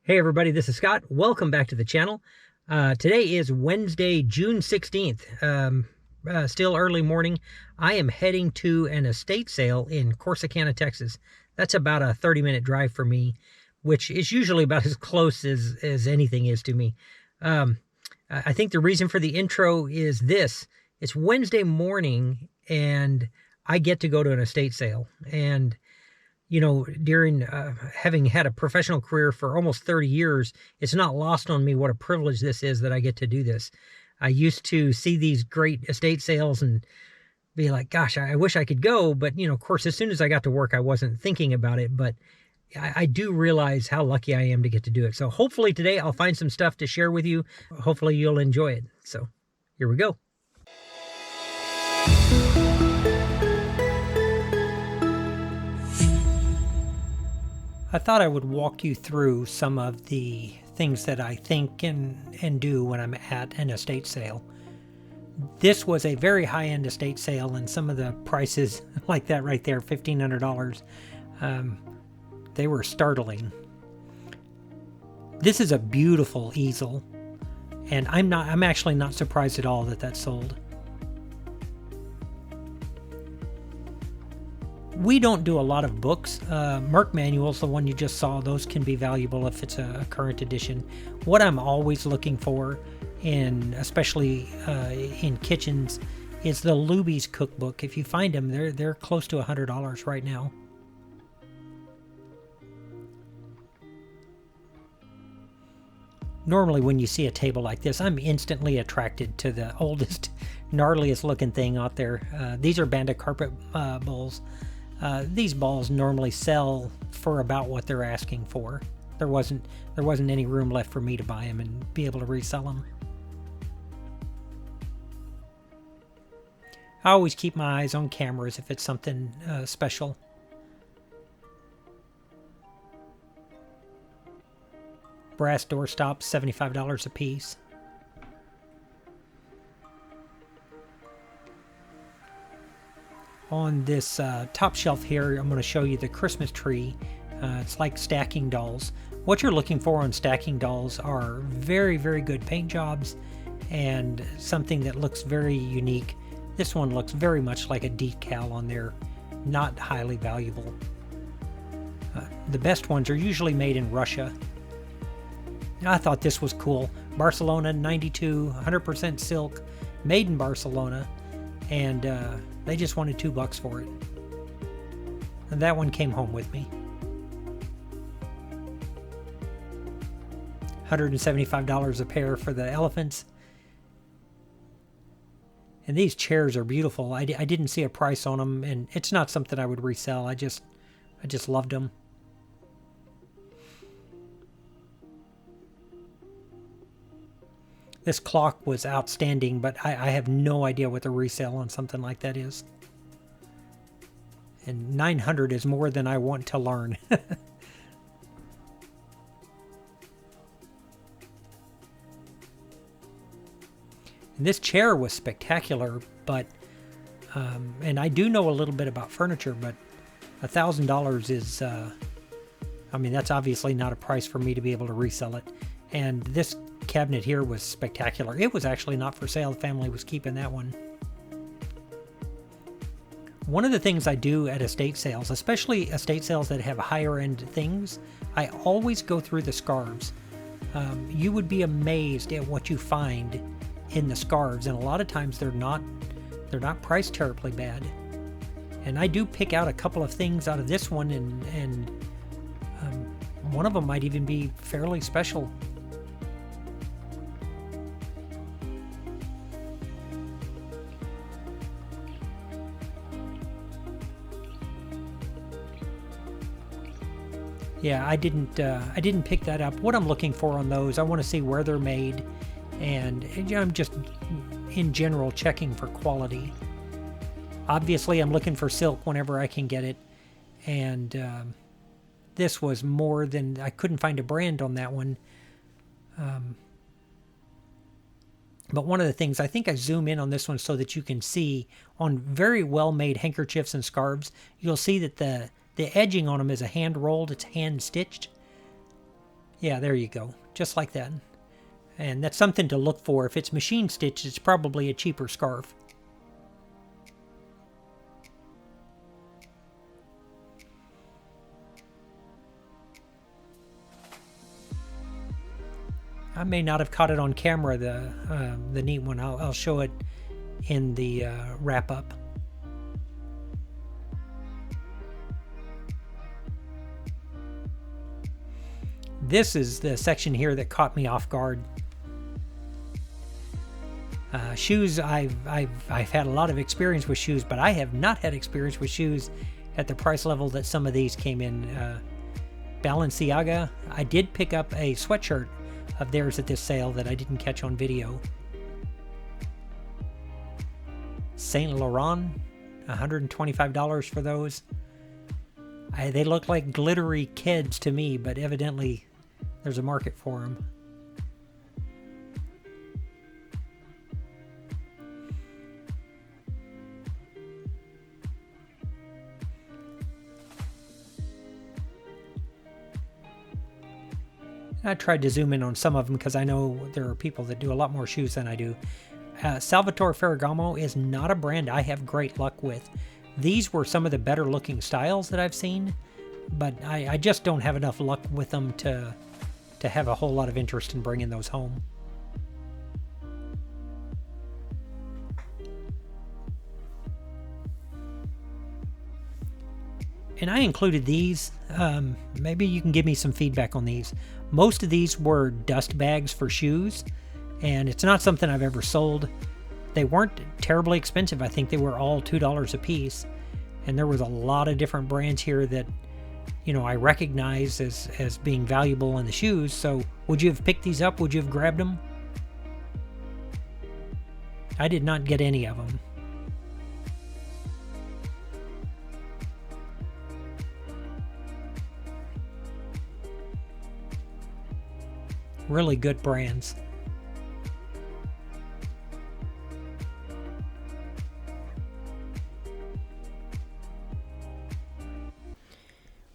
Hey everybody, this is Scott. Welcome back to the channel. Today is Wednesday, June 16th. Still early morning. I am heading to an estate sale in Corsicana, Texas. That's about a 30-minute drive for me, which is usually about as close as anything is to me. I think the reason for the intro is this. It's Wednesday morning and I get to go to an estate sale. And during having had a professional career for almost 30 years, it's not lost on me what a privilege this is that I get to do this. I used to see these great estate sales and be like, gosh, I wish I could go. But, of course, as soon as I got to work, I wasn't thinking about it. But I do realize how lucky I am to get to do it. So hopefully today I'll find some stuff to share with you. Hopefully you'll enjoy it. So here we go. I thought I would walk you through some of the things that I think and do when I'm at an estate sale. This was a very high-end estate sale, and some of the prices like that right there, $1,500, they were startling. This is a beautiful easel, and I'm actually not surprised at all that that's sold. We don't do a lot of books. Merc manuals, the one you just saw, those can be valuable if it's a current edition. What I'm always looking for, especially in kitchens, is the Luby's cookbook. If you find them, they're close to $100 right now. Normally when you see a table like this, I'm instantly attracted to the oldest, gnarliest looking thing out there. These are banded carpet bowls. These balls normally sell for about what they're asking for. There wasn't any room left for me to buy them and be able to resell them. I always keep my eyes on cameras if it's something special. Brass doorstops, $75 a piece. On this top shelf here, I'm going to show you the Christmas tree. It's like stacking dolls. What you're looking for on stacking dolls are very, very good paint jobs and something that looks very unique. This one looks very much like a decal on there, not highly valuable. The best ones are usually made in Russia. I thought this was cool. Barcelona 92, 100% silk, made in Barcelona, and they just wanted $2 for it. And that one came home with me. $175 a pair for the elephants. And these chairs are beautiful. I didn't see a price on them, and it's not something I would resell. I just loved them. This clock was outstanding, but I have no idea what the resale on something like that is. And 900 is more than I want to learn. And this chair was spectacular, but and I do know a little bit about furniture, but $1,000 is that's obviously not a price for me to be able to resell it. And this cabinet here was spectacular. It was actually not for sale. The family was keeping that one. One of the things I do at estate sales, especially estate sales that have higher end things, I always go through the scarves. You would be amazed at what you find in the scarves, and a lot of times they're not priced terribly bad. And I do pick out a couple of things out of this one, and one of them might even be fairly special. Yeah, I didn't pick that up. What I'm looking for on those, I want to see where they're made, and I'm just in general checking for quality. Obviously, I'm looking for silk whenever I can get it, and this was more than I couldn't find a brand on that one. But one of the things, I think I zoom in on this one so that you can see on very well-made handkerchiefs and scarves, you'll see that the edging on them is a hand rolled, it's hand stitched. Yeah, there you go. Just like that. And that's something to look for. If it's machine stitched, it's probably a cheaper scarf. I may not have caught it on camera, the neat one. I'll show it in the wrap up. This is the section here that caught me off guard. Shoes, I've had a lot of experience with shoes, but I have not had experience with shoes at the price level that some of these came in. Balenciaga, I did pick up a sweatshirt of theirs at this sale that I didn't catch on video. Saint Laurent, $125 for those. They look like glittery kids to me, but evidently there's a market for them. I tried to zoom in on some of them because I know there are people that do a lot more shoes than I do. Salvatore Ferragamo is not a brand I have great luck with. These were some of the better looking styles that I've seen, but I just don't have enough luck with them to have a whole lot of interest in bringing those home. And I included these. Maybe you can give me some feedback on these. Most of these were dust bags for shoes, and it's not something I've ever sold. They weren't terribly expensive. I think they were all $2 a piece. And there was a lot of different brands here that, you know, I recognize as being valuable in the shoes. So would you have picked these up? Would you have grabbed them? I did not get any of them. Really good brands.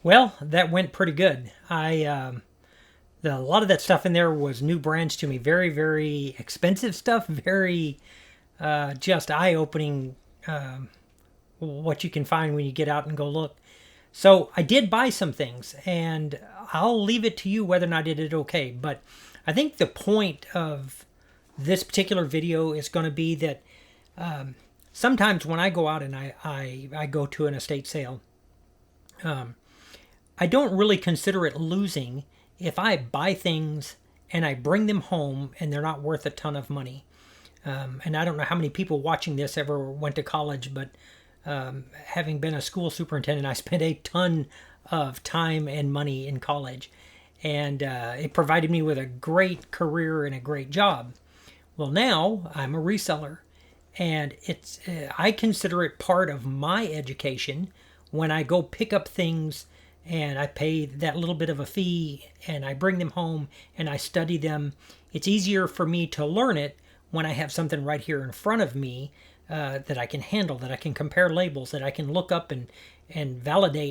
Well, that went pretty good. A lot of that stuff in there was new brands to me. Very, very expensive stuff. Very just eye-opening what you can find when you get out and go look. So I did buy some things, and I'll leave it to you whether or not I did okay. But I think the point of this particular video is going to be that sometimes when I go out and I go to an estate sale, I don't really consider it losing if I buy things and I bring them home and they're not worth a ton of money. And I don't know how many people watching this ever went to college, but having been a school superintendent, I spent a ton of time and money in college, and it provided me with a great career and a great job. Well, now I'm a reseller, and I consider it part of my education when I go pick up things and I pay that little bit of a fee and I bring them home and I study them. It's easier for me to learn it when I have something right here in front of me that I can handle, that I can compare labels, that I can look up and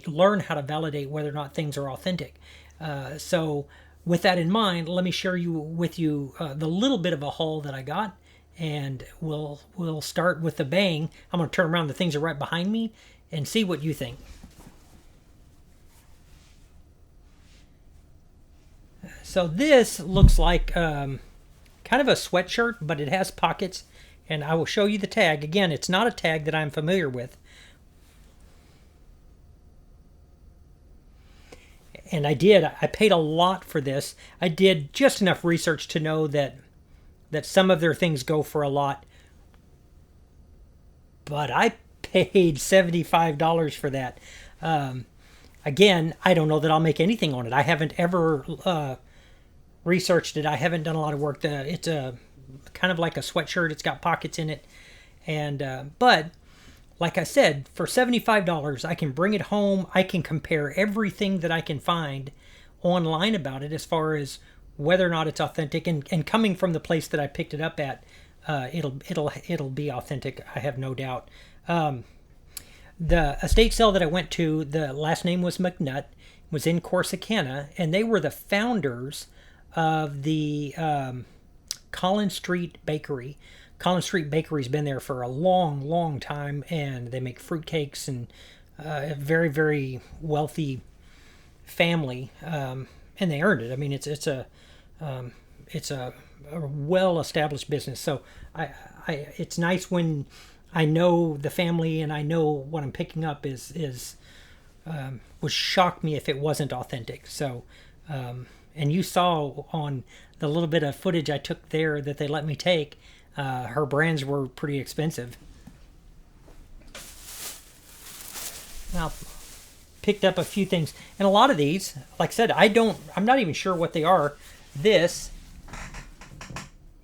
learn how to validate whether or not things are authentic. So with that in mind, let me share with you the little bit of a haul that I got, and we'll start with the bang. I'm going to turn around, the things are right behind me, and see what you think. So this looks like kind of a sweatshirt, but it has pockets. And I will show you the tag. Again, it's not a tag that I'm familiar with. And I paid a lot for this. I did just enough research to know that some of their things go for a lot. But I paid $75 for that. Again, I don't know that I'll make anything on it. I haven't ever researched it. I haven't done a lot of work. It's a kind of like a sweatshirt. It's got pockets in it. And but like I said, for $75, I can bring it home. I can compare everything that I can find online about it as far as whether or not it's authentic. And coming from the place that I picked it up at, it'll be authentic. I have no doubt. The estate sale that I went to, the last name was McNutt. was in Corsicana, and they were the founders of the Collins Street Bakery. Collins Street Bakery's been there for a long, long time, and they make fruitcakes, and a very, very wealthy family, and they earned it. I mean, it's a well-established business. So it's nice when I know the family and I know what I'm picking up would shock me if it wasn't authentic. So, and you saw on the little bit of footage I took there that they let me take, her brands were pretty expensive. Now, picked up a few things, and a lot of these, like I said, I'm not even sure what they are. This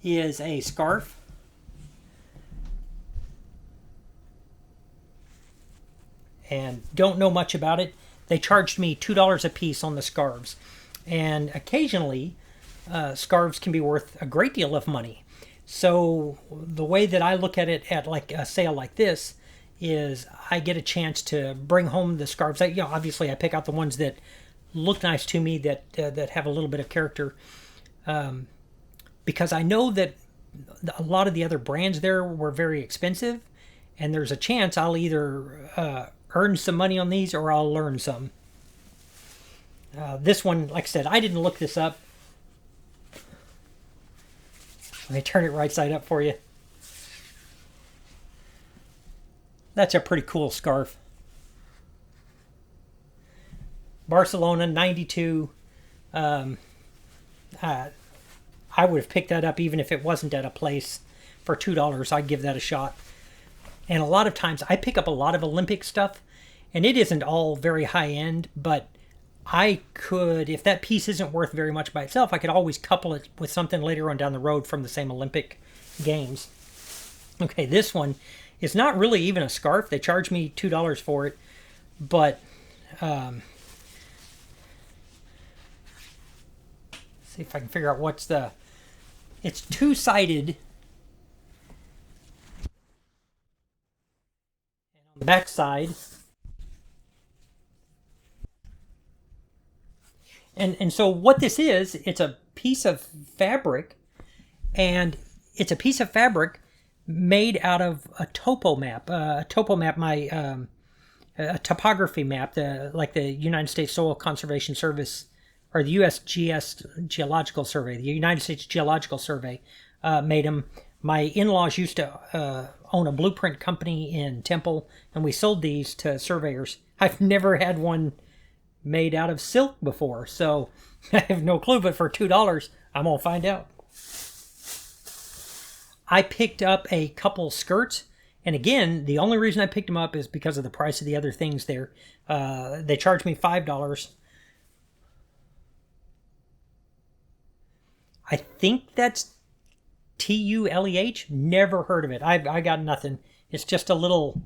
is a scarf. And don't know much about it. They charged me $2 a piece on the scarves. And occasionally, scarves can be worth a great deal of money. So the way that I look at it at like a sale like this is I get a chance to bring home the scarves. Obviously I pick out the ones that look nice to me, that have a little bit of character. Because I know that a lot of the other brands there were very expensive, and there's a chance I'll either earn some money on these or I'll learn some. This one, like I said, I didn't look this up. Let me turn it right side up for you. That's a pretty cool scarf. Barcelona, 92. I would have picked that up even if it wasn't at a place for $2. I'd give that a shot. And a lot of times I pick up a lot of Olympic stuff, and it isn't all very high end, but I could, if that piece isn't worth very much by itself, I could always couple it with something later on down the road from the same Olympic Games. Okay, this one is not really even a scarf. They charged me $2 for it, but see if I can figure out what's it's two-sided. And on the back side, and so what this is, it's a piece of fabric, and it's a piece of fabric made out of a topo map. A topography map, like the United States Soil Conservation Service, or the USGS Geological Survey, the United States Geological Survey, made them. My in-laws used to own a blueprint company in Temple, and we sold these to surveyors. I've never had one made out of silk before, so I have no clue, but for $2, I'm going to find out. I picked up a couple skirts, and again, the only reason I picked them up is because of the price of the other things there. They charged me $5. I think that's TULEH. Never heard of it. I got nothing. It's just a little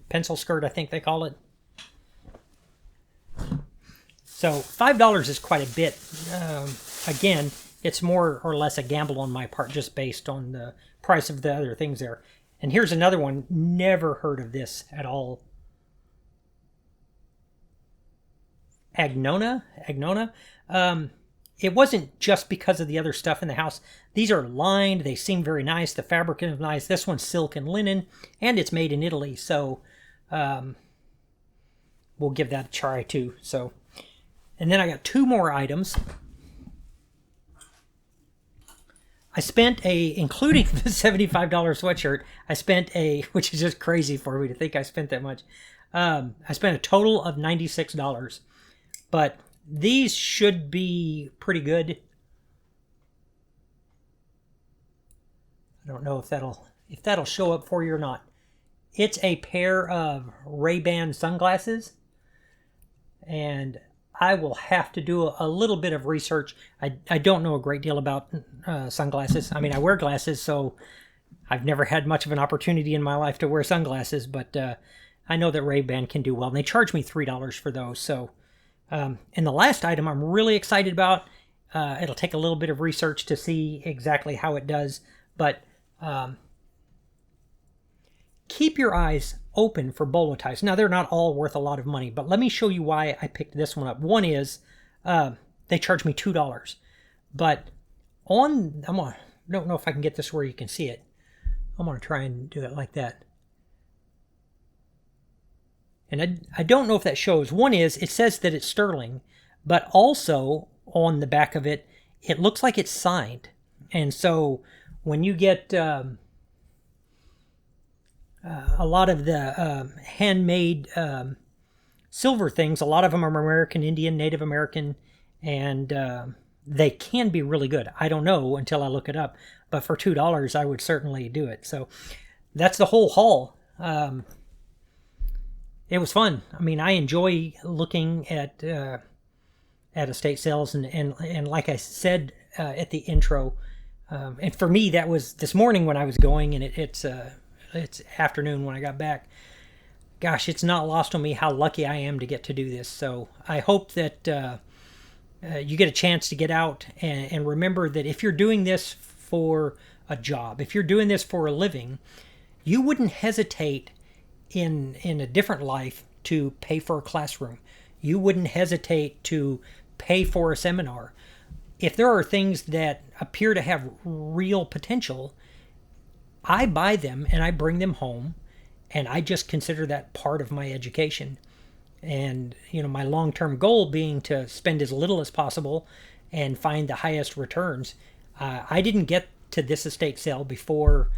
pencil skirt, I think they call it. So $5 is quite a bit. Again, it's more or less a gamble on my part, just based on the price of the other things there. And here's another one. Never heard of this at all. Agnona. It wasn't just because of the other stuff in the house. These are lined. They seem very nice. The fabric is nice. This one's silk and linen, and it's made in Italy. So we'll give that a try too. So, and then I got two more items. I spent including the $75 sweatshirt, which is just crazy for me to think I spent that much. I spent a total of $96. But these should be pretty good. I don't know if that'll show up for you or not. It's a pair of Ray-Ban sunglasses, and I will have to do a little bit of research. I don't know a great deal about sunglasses. I mean, I wear glasses, so I've never had much of an opportunity in my life to wear sunglasses, but I know that Ray-Ban can do well, and they charge me $3 for those. So, and the last item I'm really excited about. It'll take a little bit of research to see exactly how it does, but keep your eyes open for bolo ties. Now, they're not all worth a lot of money, but let me show you why I picked this one up. One is they charged me $2, but don't know if I can get this where you can see it. I'm gonna try and do it like that. And I don't know if that shows. One is, it says that it's sterling, but also on the back of it, it looks like it's signed. And so when you get a lot of the handmade silver things, a lot of them are American Indian, Native American, and they can be really good. I don't know until I look it up, but for $2, I would certainly do it. So that's the whole haul. It was fun. I mean, I enjoy looking at estate sales, and like I said at the intro, and for me that was this morning when I was going, and it's afternoon when I got back. Gosh, it's not lost on me how lucky I am to get to do this. So I hope that you get a chance to get out and remember that if you're doing this for a job, if you're doing this for a living, you wouldn't hesitate in a different life to pay for a classroom. You wouldn't hesitate to pay for a seminar. If there are things that appear to have real potential, I buy them and I bring them home, and I just consider that part of my education. And my long-term goal being to spend as little as possible and find the highest returns. I didn't get to this estate sale before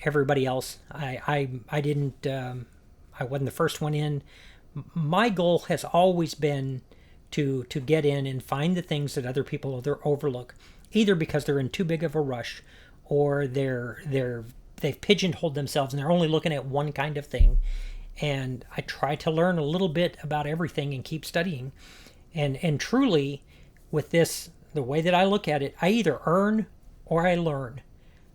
everybody else. I didn't. I wasn't the first one in. My goal has always been to get in and find the things that other people overlook, either because they're in too big of a rush, or they've pigeonholed themselves and they're only looking at one kind of thing. And I try to learn a little bit about everything and keep studying. And truly, with this, the way that I look at it, I either earn or I learn.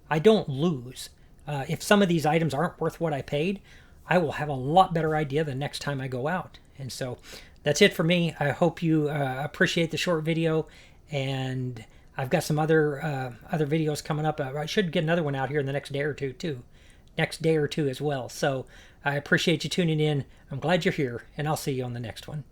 I don't lose. If some of these items aren't worth what I paid, I will have a lot better idea the next time I go out. And so that's it for me. I hope you appreciate the short video, and I've got some other videos coming up. I should get another one out here in the next day or two as well. So I appreciate you tuning in. I'm glad you're here, and I'll see you on the next one.